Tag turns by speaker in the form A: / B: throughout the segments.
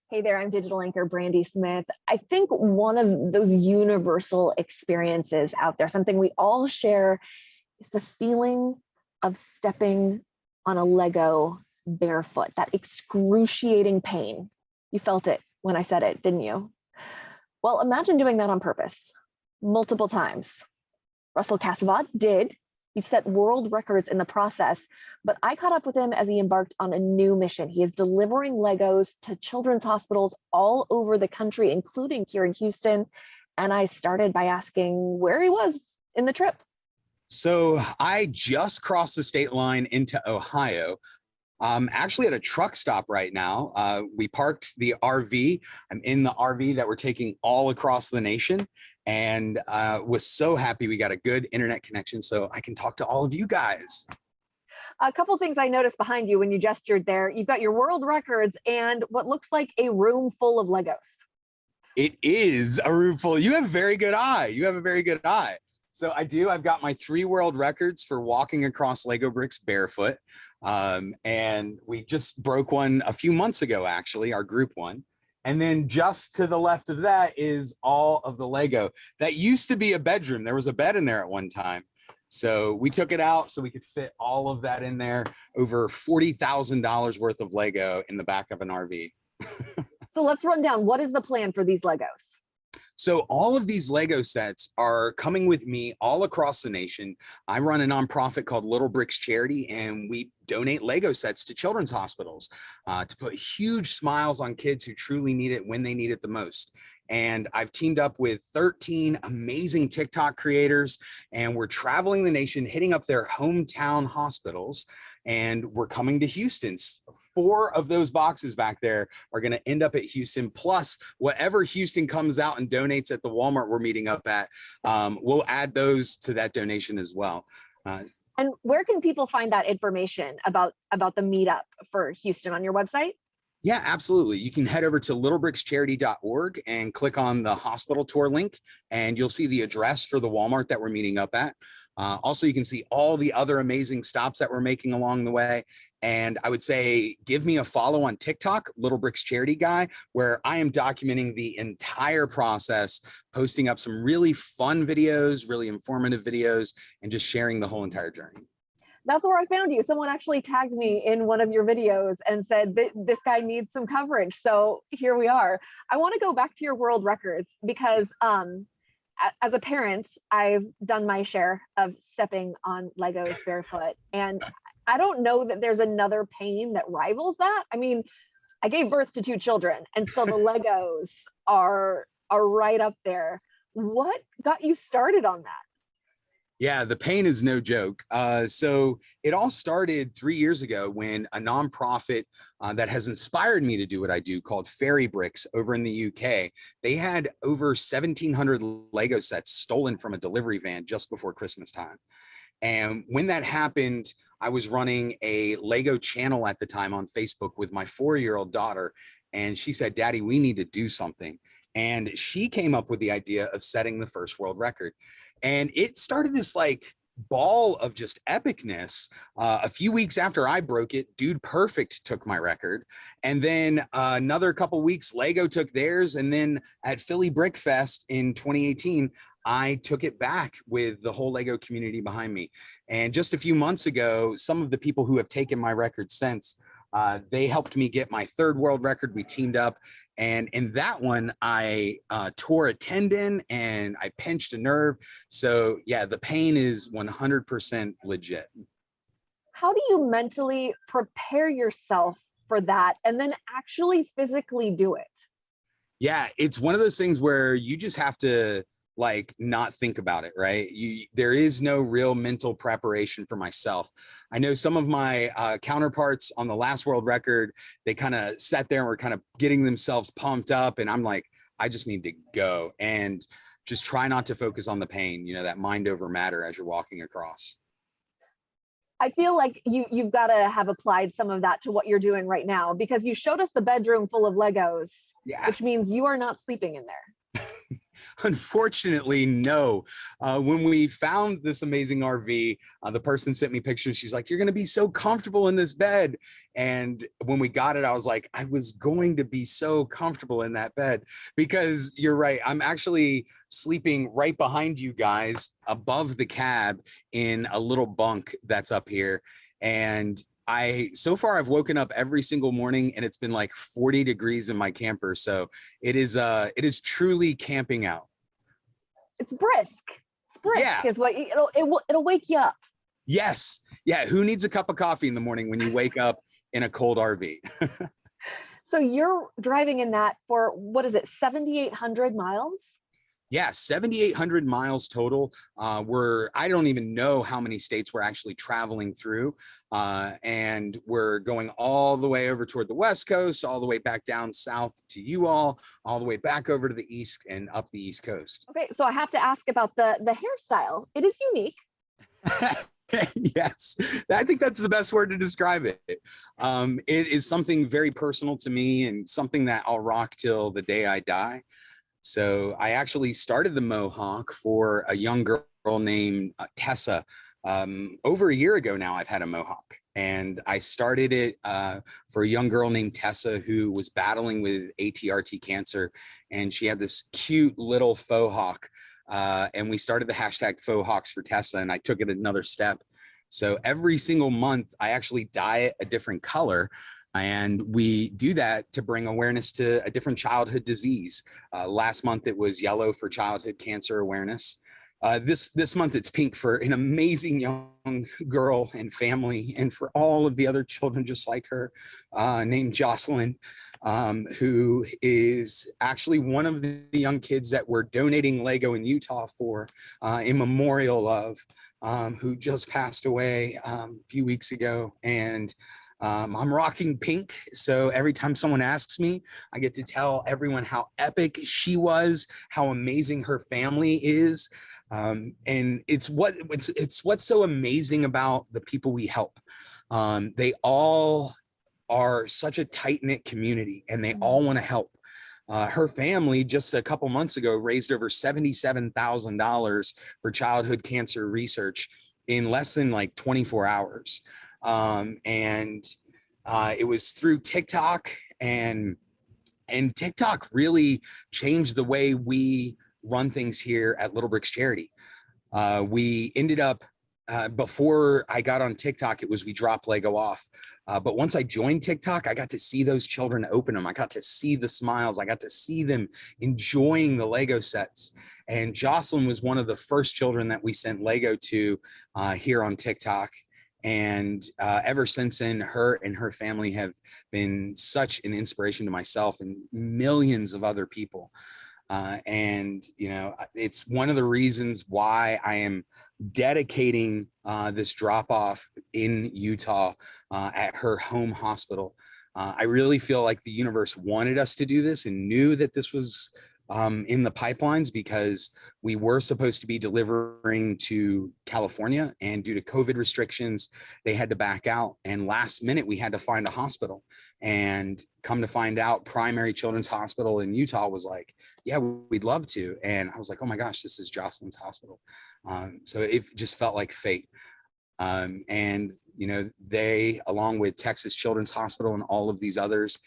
A: Hey there, I'm digital anchor Brandy Smith. I think one of those universal experiences out there, something we all share, is the feeling of stepping on a Lego barefoot, that excruciating pain. You felt it when I said it, didn't you? Well, imagine doing that on purpose, multiple times. Russell Casavat did. He set world records in the process, but I caught up with him as he embarked on a new mission. He is delivering Legos to children's hospitals all over the country, including here in Houston. And I started by asking where he was in the trip.
B: So I just crossed the state line into Ohio. I'm actually at a truck stop right now. We parked the RV. I'm in the RV that we're taking all across the nation, and was so happy we got a good internet connection so I can talk to all of you guys.
A: A couple things I noticed behind you when you gestured there. You've got your world records and what looks like a room full of Legos.
B: It is a room full. You have a very good eye. You have a very good eye. So I do. I've got my 3 world records for walking across Lego bricks barefoot. And we just broke one a few months ago, actually, our group one. And then just to the left of that is all of the Lego. That used to be a bedroom. There was a bed in there at one time. So we took it out so we could fit all of that in there. Over $40,000 worth of Lego in the back of an RV.
A: So let's run down. What is the plan for these Legos?
B: So all of these Lego sets are coming with me all across the nation. I run a nonprofit called Little Bricks Charity, and we donate Lego sets to children's hospitals to put huge smiles on kids who truly need it when they need it the most. And I've teamed up with 13 amazing TikTok creators, and we're traveling the nation, hitting up their hometown hospitals, and we're coming to Houston. 4 of those boxes back there are going to end up at Houston, plus whatever Houston comes out and donates at the Walmart we're meeting up at, we'll add those to that donation as well.
A: And where can people find that information about the meetup for Houston? On your website?
B: Yeah, absolutely. You can head over to littlebrickscharity.org and click on the hospital tour link, and you'll see the address for the Walmart that we're meeting up at. Also, you can see all the other amazing stops that we're making along the way. And I would say, give me a follow on TikTok, Little Bricks Charity Guy, where I am documenting the entire process, posting up some really fun videos, really informative videos, and just sharing the whole entire journey.
A: That's where I found you. Someone actually tagged me in one of your videos and said that this guy needs some coverage. So here we are. I want to go back to your world records because as a parent, I've done my share of stepping on Legos barefoot. And I don't know that there's another pain that rivals that. I mean, I gave birth to 2 children, and so the Legos are right up there. What got you started on that?
B: Yeah, the pain is no joke. So it all started 3 years ago when a nonprofit that has inspired me to do what I do, called Fairy Bricks, over in the UK, they had over 1,700 Lego sets stolen from a delivery van just before Christmas time. And when that happened, I was running a Lego channel at the time on Facebook with my 4-year-old daughter. And she said, "Daddy, we need to do something." And she came up with the idea of setting the first world record. And it started this like ball of just epicness. A few weeks after I broke it, Dude Perfect took my record. And then another couple weeks, Lego took theirs. And then at Philly Brick Fest in 2018, I took it back with the whole Lego community behind me. And just a few months ago, some of the people who have taken my record since, they helped me get my 3rd world record. We teamed up, and in that one, I tore a tendon and I pinched a nerve. So yeah, the pain is 100% legit.
A: How do you mentally prepare yourself for that and then actually physically do it?
B: Yeah, it's one of those things where you just have to like not think about it, right? There is no real mental preparation for myself. I know some of my counterparts on the last world record, they kind of sat there and were kind of getting themselves pumped up, and I'm like, I just need to go and just try not to focus on the pain, you know, that mind over matter as you're walking across.
A: I feel like you've got to have applied some of that to what you're doing right now, because you showed us the bedroom full of Legos,
B: Yeah.
A: which means you are not sleeping in there.
B: Unfortunately, no. When we found this amazing RV, the person sent me pictures. She's like, "You're going to be so comfortable in this bed." And when we got it, I was like, I was going to be so comfortable in that bed, because you're right. I'm actually sleeping right behind you guys above the cab in a little bunk that's up here. And so far I've woken up every single morning and it's been like 40 degrees in my camper. So it is truly camping out.
A: It's brisk. It's brisk
B: Yeah.
A: is what it'll wake you up.
B: Yes. Yeah. Who needs a cup of coffee in the morning when you wake up in a cold RV?
A: So you're driving in that for, what is it, 7,800 miles?
B: Yeah, 7,800 miles total. I don't even know how many states we're actually traveling through. And we're going all the way over toward the West Coast, all the way back down south to you all the way back over to the East and up the East Coast.
A: Okay, so I have to ask about the hairstyle. It is unique.
B: Yes, I think that's the best word to describe it. It is something very personal to me and something that I'll rock till the day I die. So I actually started the Mohawk for a young girl named Tessa. Over a year ago now, I've had a Mohawk, and I started it for a young girl named Tessa who was battling with ATRT cancer, and she had this cute little faux hawk. And we started the hashtag faux hawks for Tessa, and I took it another step. So every single month, I actually dye it a different color. And we do that to bring awareness to a different childhood disease. Last month, it was yellow for childhood cancer awareness. This month, it's pink for an amazing young girl and family, and for all of the other children just like her, named Jocelyn, who is actually one of the young kids that we're donating Lego in Utah for, in memorial of, who just passed away a few weeks ago. And I'm rocking pink, so every time someone asks me, I get to tell everyone how epic she was, how amazing her family is, and it's what's so amazing about the people we help. They all are such a tight-knit community, and they all want to help. Her family just a couple months ago raised over $77,000 for childhood cancer research in less than like 24 hours. And it was through TikTok, and TikTok really changed the way we run things here at Little Bricks Charity. We ended up, before I got on TikTok, it was we drop Lego off. But once I joined TikTok, I got to see those children open them. I got to see the smiles. I got to see them enjoying the Lego sets. And Jocelyn was one of the first children that we sent Lego to here on TikTok. And ever since then, her and her family have been such an inspiration to myself and millions of other people. And, you know, it's one of the reasons why I am dedicating this drop off in Utah at her home hospital. I really feel like the universe wanted us to do this and knew that this was in the pipelines, because we were supposed to be delivering to California, and due to COVID restrictions, they had to back out. And last minute, we had to find a hospital. And come to find out, Primary Children's Hospital in Utah was like, yeah, we'd love to. And I was like, oh my gosh, this is Jocelyn's hospital. So it just felt like fate. And, you know, they, along with Texas Children's Hospital and all of these others,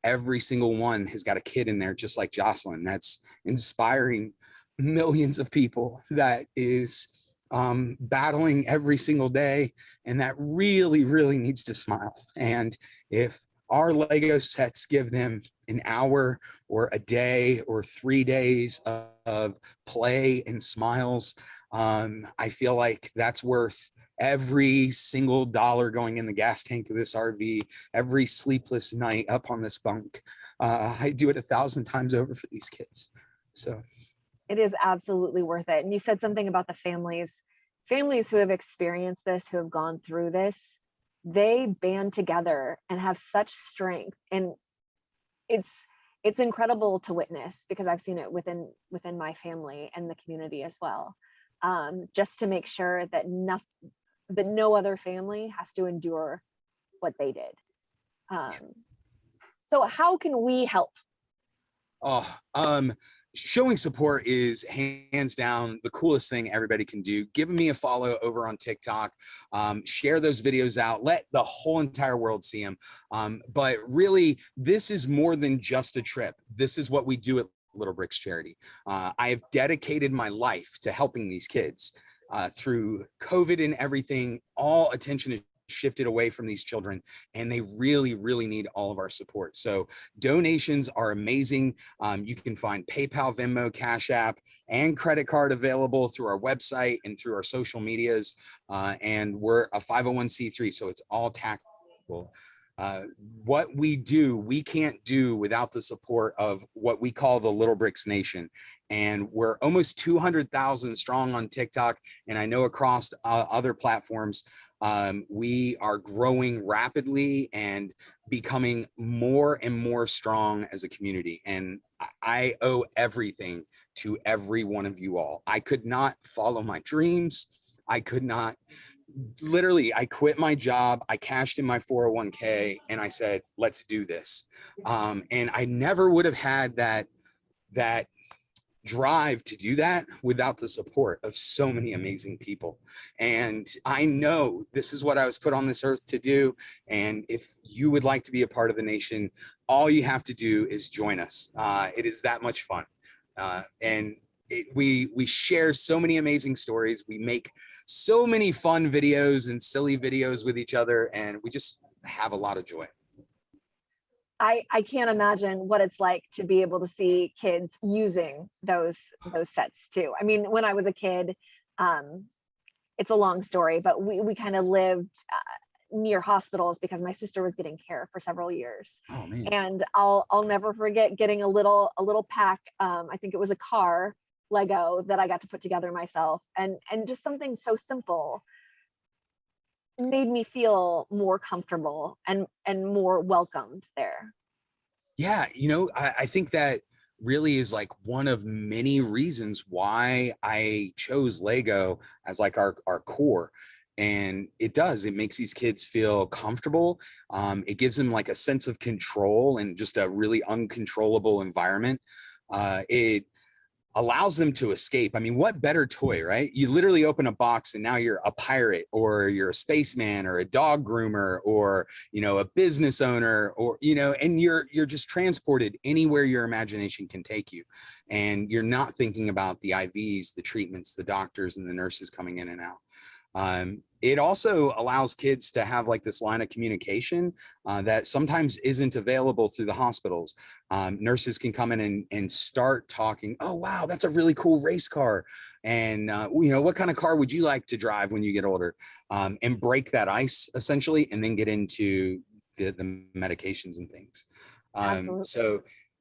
B: every single one has got a kid in there just like Jocelyn. That's inspiring millions of people, that is battling every single day, and that really, really needs to smile. And if our Lego sets give them an hour or a day or 3 days of play and smiles, I feel like that's worth every single dollar going in the gas tank of this RV, every sleepless night up on this bunk. I do it 1,000 times over for these kids. So
A: It is absolutely worth it. And you said something about the families who have experienced this, who have gone through this. They band together and have such strength, and it's incredible to witness, because I've seen it within my family and the community as well. Just to make sure that no other family has to endure what they did. So how can we help?
B: Oh, showing support is hands down the coolest thing everybody can do. Give me a follow over on TikTok. Share those videos out. Let the whole entire world see them. But really, this is more than just a trip. This is what we do at Little Bricks Charity. I have dedicated my life to helping these kids. Through COVID and everything, all attention is shifted away from these children, and they really, really need all of our support. So donations are amazing. You can find PayPal, Venmo, Cash App, and credit card available through our website and through our social medias. And we're a 501c3, so it's all taxable. What we do, we can't do without the support of what we call the Little Bricks Nation. And we're almost 200,000 strong on TikTok, and I know across other platforms. We are growing rapidly and becoming more and more strong as a community. And I owe everything to every one of you all. I could not follow my dreams. I could not, literally, I quit my job. I cashed in my 401k and I said, let's do this. And I never would have had that drive to do that without the support of so many amazing people. And I know this is what I was put on this earth to do. And if you would like to be a part of the nation, all you have to do is join us. It is that much fun. We share so many amazing stories. We make so many fun videos and silly videos with each other, and we just have a lot of joy.
A: I can't imagine what it's like to be able to see kids using those sets too. I mean, when I was a kid, it's a long story, but we kind of lived near hospitals because my sister was getting care for several years.
B: Oh man!
A: And I'll never forget getting a little pack. I think it was a car Lego that I got to put together myself, and just something so simple made me feel more comfortable and more welcomed there.
B: Yeah, I think that really is like one of many reasons why I chose Lego as like our core. And it makes these kids feel comfortable. It gives them like a sense of control and just a really uncontrollable environment. It allows them to escape. I mean, what better toy, right? You literally open a box and now you're a pirate, or you're a spaceman, or a dog groomer, or, a business owner, or, and you're just transported anywhere your imagination can take you. And you're not thinking about the IVs, the treatments, the doctors and the nurses coming in and out. It also allows kids to have like this line of communication that sometimes isn't available through the hospitals. Nurses can come in and start talking. Oh, wow, that's a really cool race car. And, what kind of car would you like to drive when you get older? And break that ice essentially, and then get into the medications and things.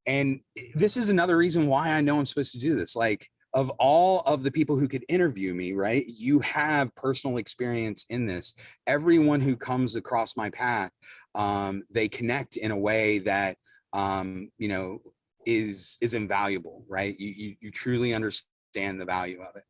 B: And this is another reason why I know I'm supposed to do this. Like, of all of the people who could interview me, right? You have personal experience in this. Everyone who comes across my path, they connect in a way that, is invaluable, right? You truly understand the value of it.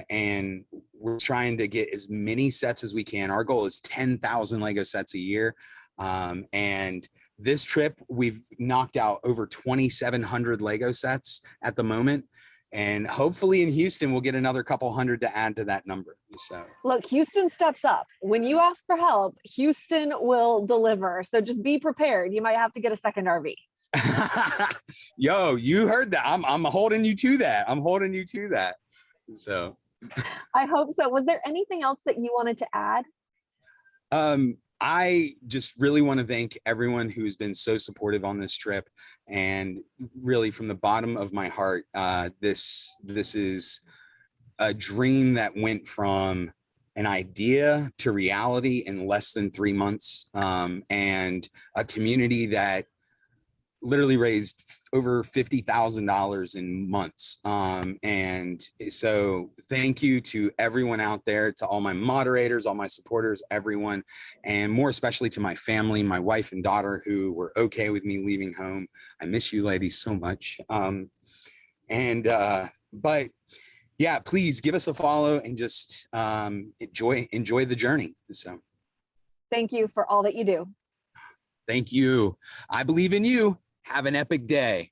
B: And we're trying to get as many sets as we can. Our goal is 10,000 Lego sets a year. And this trip, we've knocked out over 2,700 Lego sets at the moment. And hopefully in Houston, we'll get another couple hundred to add to that number. So
A: look, Houston steps up. When you ask for help, Houston will deliver. So just be prepared. You might have to get a second RV.
B: Yo, you heard that. I'm holding you to that. So
A: I hope so. Was there anything else that you wanted to add?
B: I just really want to thank everyone who's been so supportive on this trip, and really from the bottom of my heart, this is a dream that went from an idea to reality in less than 3 months, and a community that literally raised over $50,000 in months. And so thank you to everyone out there, to all my moderators, all my supporters, everyone, and more especially to my family, my wife and daughter, who were okay with me leaving home. I miss you ladies so much. But yeah, please give us a follow and just enjoy the journey. So
A: thank you for all that you do.
B: Thank you. I believe in you. Have an epic day.